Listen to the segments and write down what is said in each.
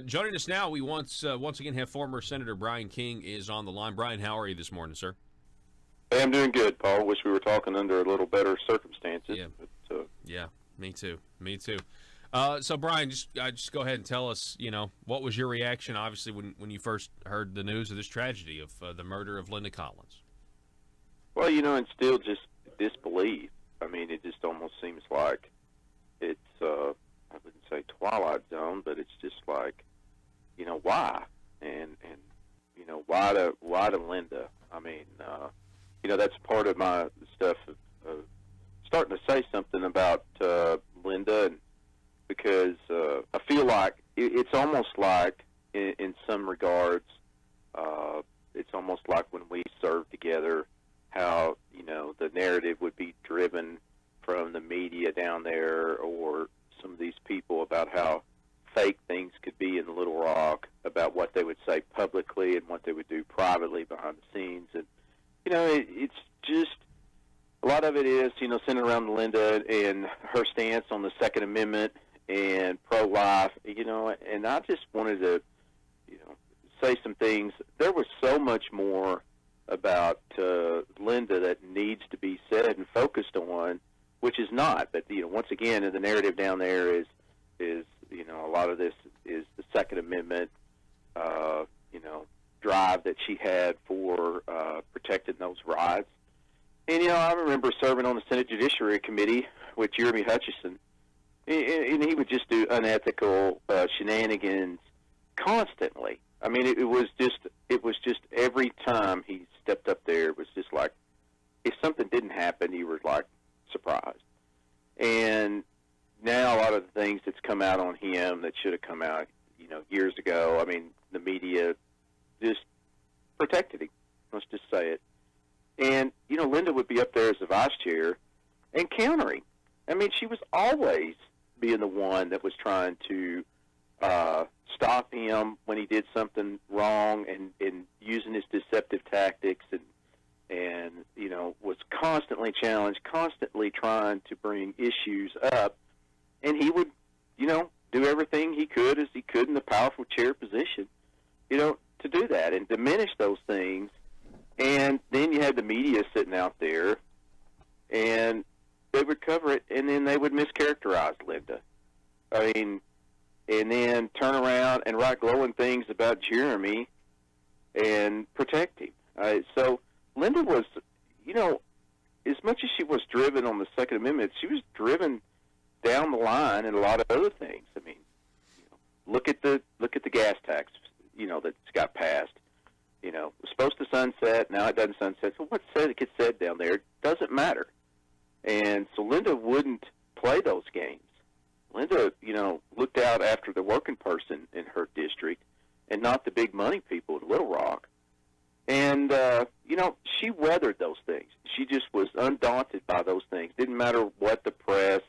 Joining us now, we once again have former Senator Bryan King is on the line. Bryan, how are you this morning, sir? Hey, I'm doing good, Paul. Wish we were talking under a little better circumstances. Yeah, But, yeah, me too. So, Bryan, just go ahead and tell us, what was your reaction, obviously, when you first heard the news of this tragedy of the murder of Linda Collins? well, and still just disbelief. I mean, it just almost seems like it's, I wouldn't say Twilight Zone, but it's just like, why? And why to Linda? I mean, that's part of my stuff of starting to say something about Linda, and because I feel like it's almost like, in some regards, it's almost like when we served together, how the narrative would be driven from the media down there, or some of these people, about how fake things could be in Little Rock, about what they would say publicly and what they would do privately behind the scenes. And it's just, a lot of it is centered around Linda and her stance on the Second Amendment and pro-life. And I just wanted to say some things. There was so much more about Linda that needs to be said and focused on, which is not. But once again, the narrative down there is a lot of this is the Second Amendment, drive that she had for protecting those rights. And I remember serving on the Senate Judiciary Committee with Jeremy Hutchison, and he would just do unethical shenanigans constantly. I mean, it was just every time he stepped up there, it was just like, if something didn't happen, you were like surprised. And now a lot of the things that's come out on him that should have come out, years ago. I mean, the media just protected him. Let's just say it. And Linda would be up there as the vice chair and countering. I mean, she was always being the one that was trying to stop him when he did something wrong, and using his deceptive tactics, and was constantly challenged, constantly trying to bring issues up, and he would do everything he could as he could in the powerful chair position to do that and diminish those things. And then you had the media sitting out there, and they would cover it, and then they would mischaracterize Linda. I mean, and then turn around and write glowing things about Jeremy and protect him. So Linda was, as much as she was driven on the Second Amendment, she was driven down the line in a lot of other things. I mean, look at the gas tax, that's got passed. It was supposed to sunset, now it doesn't sunset. So what gets said down there doesn't matter. And so Linda wouldn't play those games. Linda, looked out after the working person in her district and not the big money people in Little Rock. And, she weathered those things. She just was undaunted by those things. Didn't matter what the press,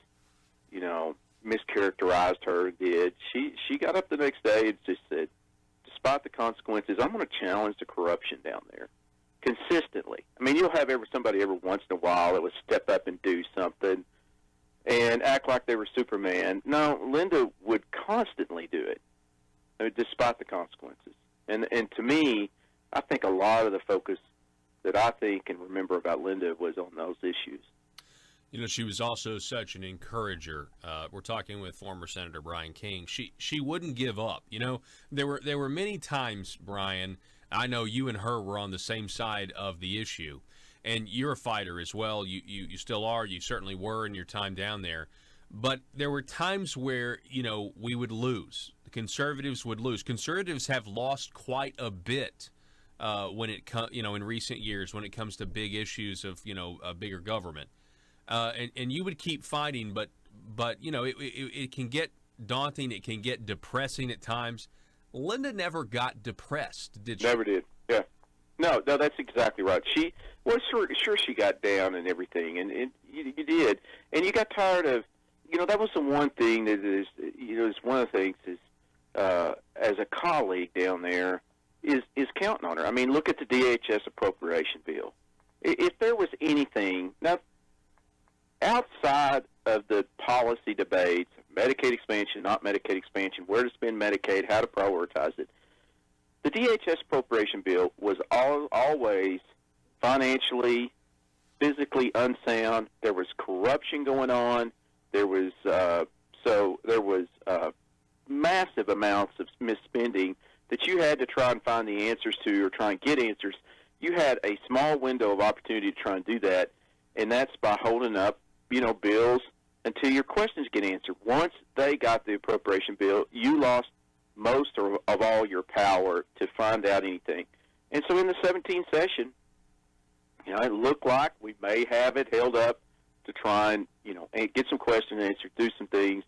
mischaracterized her and did. She got up the next day and just said, despite the consequences, I'm going to challenge the corruption down there consistently. I mean, you'll have somebody every once in a while that would step up and do something and act like they were Superman. No, Linda would constantly do it, despite the consequences. And to me, I think a lot of the focus that I think and remember about Linda was on those issues. She was also such an encourager. We're talking with former Senator Bryan King. She wouldn't give up. There were many times, Bryan, I know you and her were on the same side of the issue, and you're a fighter as well. You still are. You certainly were in your time down there. But there were times where, we would lose. The conservatives would lose. Conservatives have lost quite a bit when it in recent years when it comes to big issues of, a bigger government. And you would keep fighting, but it can get daunting. It can get depressing at times. Linda never got depressed, did she? Never did. Yeah. No, that's exactly right. She was sure she got down and everything, and you did, and you got tired of, that was the one thing that is, is one of the things is, as a colleague down there, is counting on her. I mean, look at the DHS appropriation bill. If there was anything now outside of the policy debates, Medicaid expansion, not Medicaid expansion, where to spend Medicaid, how to prioritize it. The DHS appropriation bill was always financially, physically unsound. There was corruption going on. There was massive amounts of misspending that you had to try and find the answers to or try and get answers. You had a small window of opportunity to try and do that, and that's by holding up, bills until your questions get answered. Once they got the appropriation bill, you lost most of all your power to find out anything. And so in the 17th session, it looked like we may have it held up to try and, get some questions answered, do some things.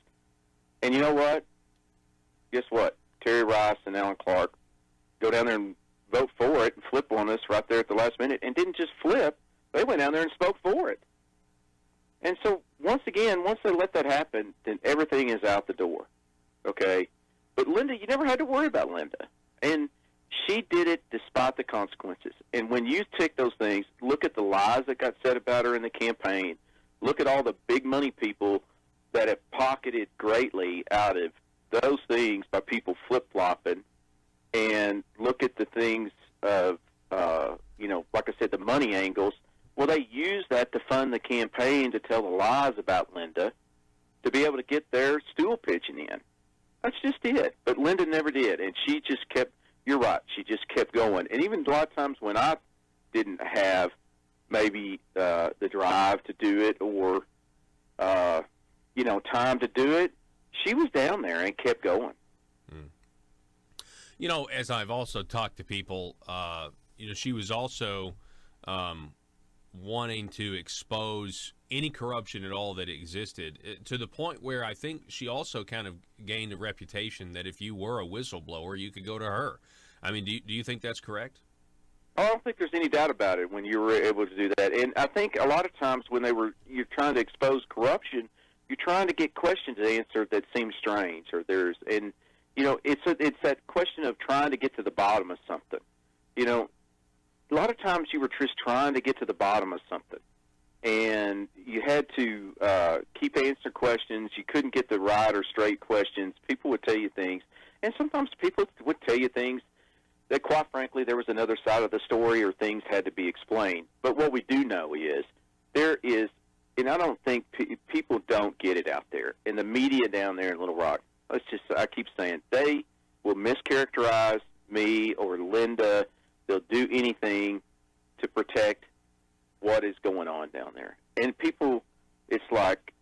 And you know what? Guess what? Terry Rice and Alan Clark go down there and vote for it and flip on us right there at the last minute, and didn't just flip. They went down there and spoke for it. And so, once they let that happen, then everything is out the door, okay? But Linda, you never had to worry about Linda. And she did it despite the consequences. And when you take those things, look at the lies that got said about her in the campaign. Look at all the big money people that have pocketed greatly out of those things by people flip-flopping. And look at the things of, like I said, the money angles. Well, they used that to fund the campaign to tell the lies about Linda to be able to get their stool pitching in. That's just it. But Linda never did, and she just kept, you're right, she just kept going. And even a lot of times when I didn't have maybe the drive to do it or, time to do it, she was down there and kept going. As I've also talked to people, she was also wanting to expose any corruption at all that existed, to the point where I think she also kind of gained a reputation that if you were a whistleblower, you could go to her. I mean, do you think that's correct? I don't think there's any doubt about it when you were able to do that. And I think a lot of times when you're trying to expose corruption, you're trying to get questions answered that seem strange, or it's that question of trying to get to the bottom of something. A lot of times you were just trying to get to the bottom of something, and you had to keep answering questions. You couldn't get the right or straight questions. People would tell you things, and sometimes people would tell you things that, quite frankly, there was another side of the story, or things had to be explained. But what we do know is there is, and I don't think people don't get it out there, and the media down there in Little Rock, I keep saying, they will mischaracterize me or Linda. They'll do anything to protect what is going on down there. And people, it's like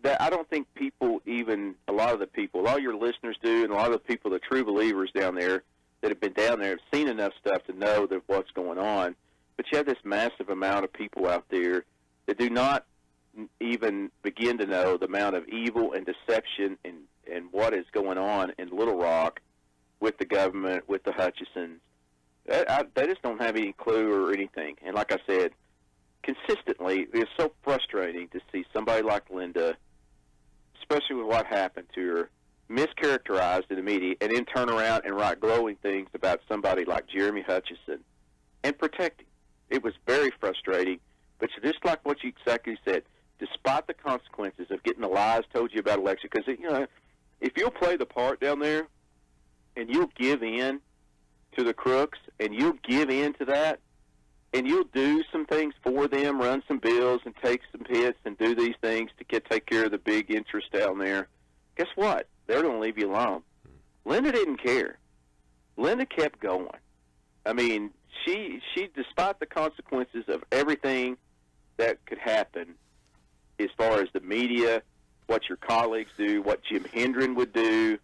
that. I don't think people, even a lot of the people, a lot of your listeners do, and a lot of the people, the true believers down there that have been down there, have seen enough stuff to know that what's going on. But you have this massive amount of people out there that do not even begin to know the amount of evil and deception and what is going on in Little Rock with the government, with the Hutchisons. They just don't have any clue or anything. And like I said, consistently, it's so frustrating to see somebody like Linda, especially with what happened to her, mischaracterized in the media, and then turn around and write glowing things about somebody like Jeremy Hutchison and protect him. It was very frustrating, but just like what you exactly said, despite the consequences of getting the lies told you about election, because, if you'll play the part down there and you'll give in to the crooks, and you'll give in to that, and you'll do some things for them, run some bills and take some hits and do these things to take care of the big interest down there, guess what? They're going to leave you alone. Linda didn't care. Linda kept going. I mean, she despite the consequences of everything that could happen as far as the media, what your colleagues do, what Jim Hendren would do,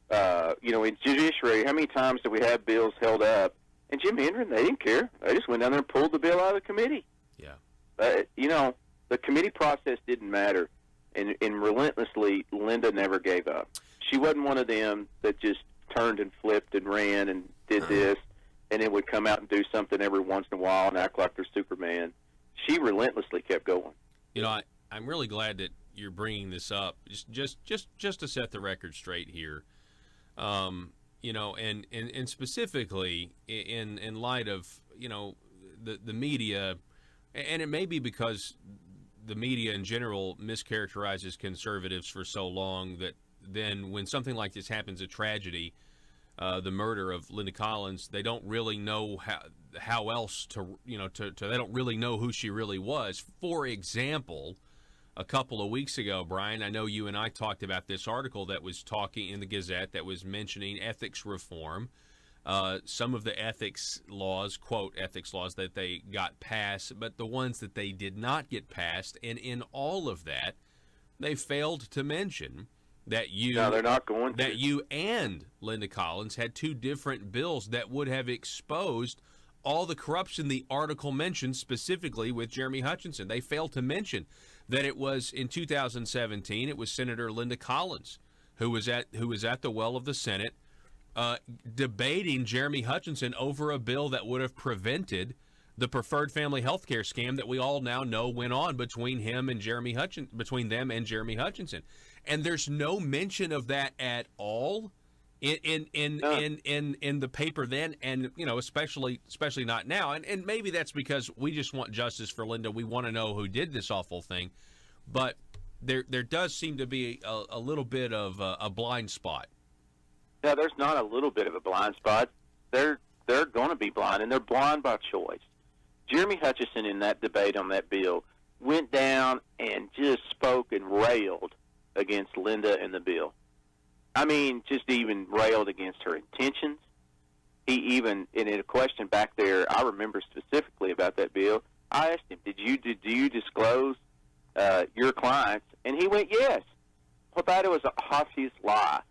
in judiciary, how many times do we have bills held up? And Jim Hendren, they didn't care. They just went down there and pulled the bill out of the committee. Yeah. The committee process didn't matter. And relentlessly, Linda never gave up. She wasn't one of them that just turned and flipped and ran and did this, and then would come out and do something every once in a while and act like they're Superman. She relentlessly kept going. I'm really glad that you're bringing this up, just to set the record straight here. And specifically in light of, the media, and it may be because the media in general mischaracterizes conservatives for so long that then when something like this happens, a tragedy, the murder of Linda Collins, they don't really know how else to, they don't really know who she really was. For example, a couple of weeks ago, Bryan, I know you and I talked about this article that was talking in the Gazette that was mentioning ethics reform. Some of the ethics laws, quote, ethics laws that they got passed, but the ones that they did not get passed. And in all of that, they failed to mention that they're not going to. That you and Linda Collins had two different bills that would have exposed all the corruption the article mentioned, specifically with Jeremy Hutchinson. They failed to mention that it was in 2017, it was Senator Linda Collins who was at the well of the Senate debating Jeremy Hutchinson over a bill that would have prevented the preferred family health care scam that we all now know went on between them and Jeremy Hutchinson. And there's no mention of that at all in the paper then, and especially not now. And maybe that's because we just want justice for Linda. We want to know who did this awful thing. But there does seem to be a little bit of a blind spot. Yeah, there's not a little bit of a blind spot. They're going to be blind, and they're blind by choice. Jeremy Hutchinson in that debate on that bill went down and just spoke and railed against Linda and the bill. I mean, just even railed against her intentions. He even, in a question back there, I remember specifically about that bill, I asked him, do you disclose your clients? And he went, yes. Well, that was a obvious lie.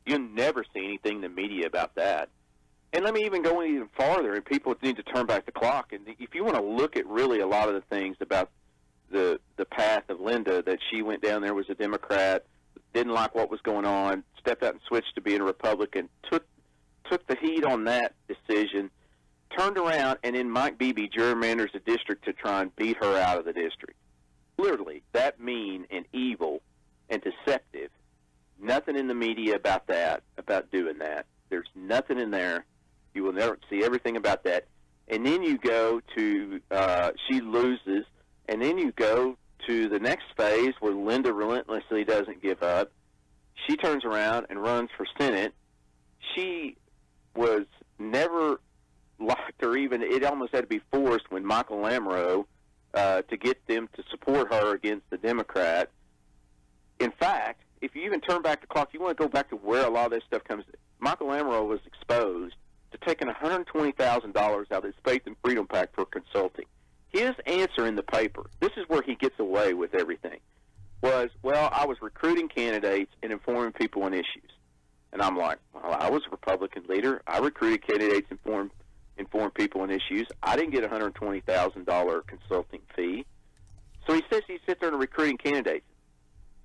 You'll never see anything in the media about that. And let me even go even farther, and people need to turn back the clock. And if you want to look at really a lot of the things about the path of Linda, that she went down there, was a Democrat, didn't like what was going on, stepped out and switched to being a Republican, took the heat on that decision, turned around, and then Mike Beebe gerrymanders a district to try and beat her out of the district. Literally, that mean and evil and deceptive. Nothing in the media about that, about doing that. There's nothing in there. You will never see everything about that. And then you go to, she loses, and then you go to the next phase where Linda relentlessly doesn't give up. She turns around and runs for Senate. She was never liked, or even it almost had to be forced when Michael Lamoureux to get them to support her against the Democrat. In fact, if you even turn back the clock, you want to go back to where a lot of this stuff comes. Michael Lamoureux was exposed to taking $120,000 out of his Faith and Freedom PAC for consulting. His answer in the paper, this is where he gets away with everything, was, well, I was recruiting candidates and informing people on issues. And I'm like, well, I was a Republican leader. I recruited candidates and informed people on issues. I didn't get a $120,000 consulting fee. So he says he sits there and recruiting candidates.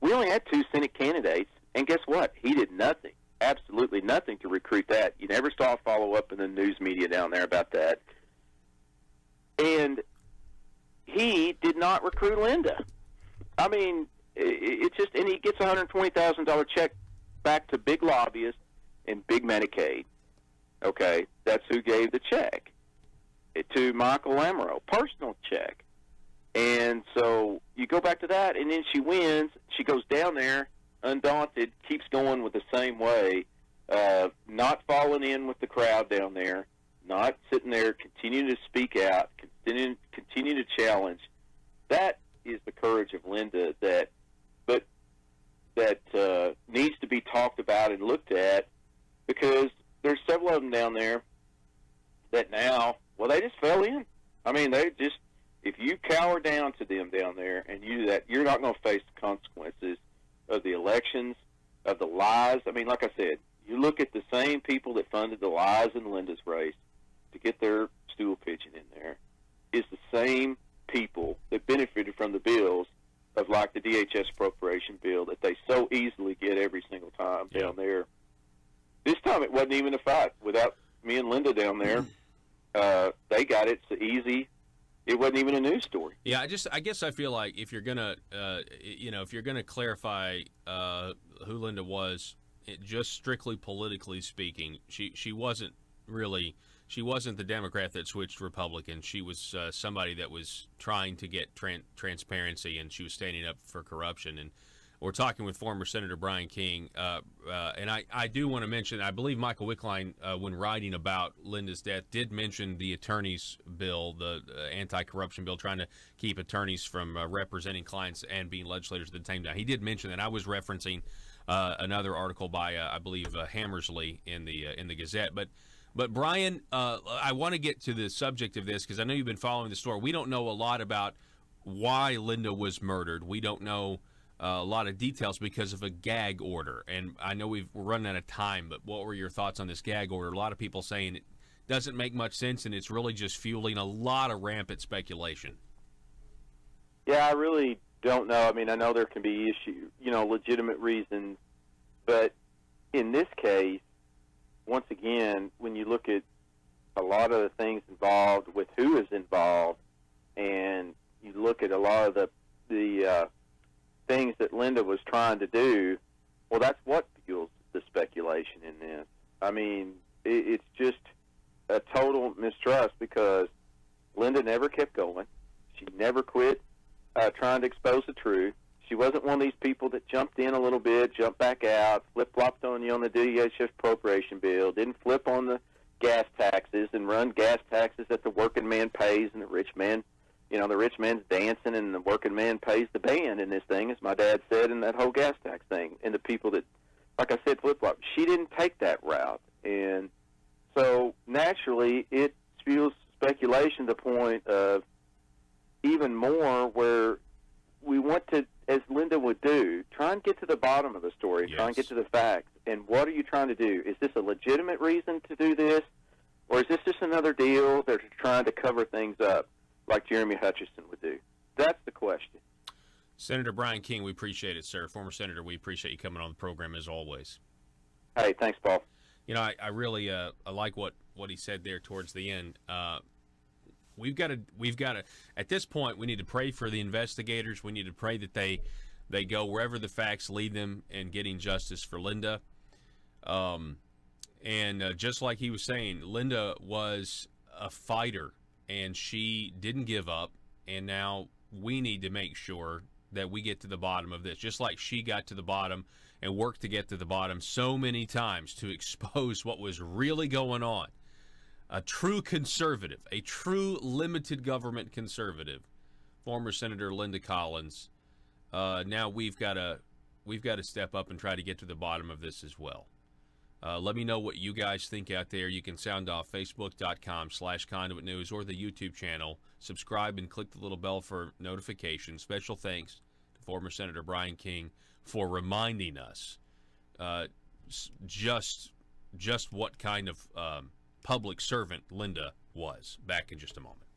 We only had 2 Senate candidates, and guess what? He did nothing, absolutely nothing to recruit that. You never saw a follow-up in the news media down there about that. And he did not recruit Linda. I mean, it's just, and he gets a $120,000 check back to big lobbyists and big Medicaid. Okay, that's who gave the check to Michael Lamoureux, personal check. And so you go back to that, and then she wins. She goes down there, undaunted, keeps going with the same way, not falling in with the crowd down there, not sitting there, continuing to speak out, continue to challenge. That is the courage of Linda that needs to be talked about and looked at, because there's several of them down there that now, well, they just fell in. I mean, they just, if you cower down to them down there and you do that, you're not going to face the consequences of the elections, of the lies. I mean, like I said, you look at the same people that funded the lies in Linda's race to get their stool pigeon in there, is the same people that benefited from the bills of, like, the DHS appropriation bill that they so easily get every single time down there. This time it wasn't even a fight. Without me and Linda down there, they got it so easy. It wasn't even a news story. Yeah, I guess I feel like if you're gonna, if you're gonna clarify who Linda was, just strictly politically speaking, she wasn't really she wasn't the Democrat that switched Republican. She was somebody that was trying to get transparency, and she was standing up for corruption. And we're talking with former Senator Bryan King. And I do want to mention, I believe Michael Wickline, when writing about Linda's death, did mention the attorney's bill, the anti-corruption bill, trying to keep attorneys from representing clients and being legislators at the same time. He did mention that. I was referencing another article by, I believe, Hammersley in the Gazette. But Bryan, I want to get to the subject of this because I know you've been following the story. We don't know a lot about why Linda was murdered. We don't know a lot of details because of a gag order. And I know we're running out of time, but what were your thoughts on this gag order? A lot of people saying it doesn't make much sense, and it's really just fueling a lot of rampant speculation. Yeah, I really don't know. I mean, I know there can be legitimate reasons, but in this case, once again, when you look at a lot of the things involved with who is involved, and you look at a lot of the things that Linda was trying to do, well, that's what fuels the speculation in this. I mean, it's just a total mistrust because Linda never kept going. She never quit trying to expose the truth. She wasn't one of these people that jumped in a little bit, jumped back out, flip-flopped on you on the DHS appropriation bill, didn't flip on the gas taxes and run gas taxes that the working man pays and the rich man, the rich man's dancing and the working man pays the band in this thing, as my dad said, in that whole gas tax thing. And the people that, like I said, flip-flop, she didn't take that route. And so naturally it fuels speculation to the point of even more where we want to, as Linda would do, try and get to the bottom of the story, yes. Try and get to the facts. And what are you trying to do? Is this a legitimate reason to do this? Or is this just another deal that are trying to cover things up like Jeremy Hutchison would do? That's the question. Senator Bryan King, we appreciate it, sir. Former Senator, we appreciate you coming on the program as always. Hey, thanks, Paul. I really I like what he said there towards the end. We've got to, at this point, we need to pray for the investigators. We need to pray that they go wherever the facts lead them in getting justice for Linda. And just like he was saying, Linda was a fighter, and she didn't give up. And now we need to make sure that we get to the bottom of this, just like she got to the bottom and worked to get to the bottom so many times to expose what was really going on. A true conservative, a true limited government conservative, former Senator Linda Collins. Now we've got to step up and try to get to the bottom of this as well. Let me know what you guys think out there. You can sound off Facebook.com/Conduit News or the YouTube channel. Subscribe and click the little bell for notifications. Special thanks to former Senator Bryan King for reminding us just what kind of public servant Linda was. Back in just a moment.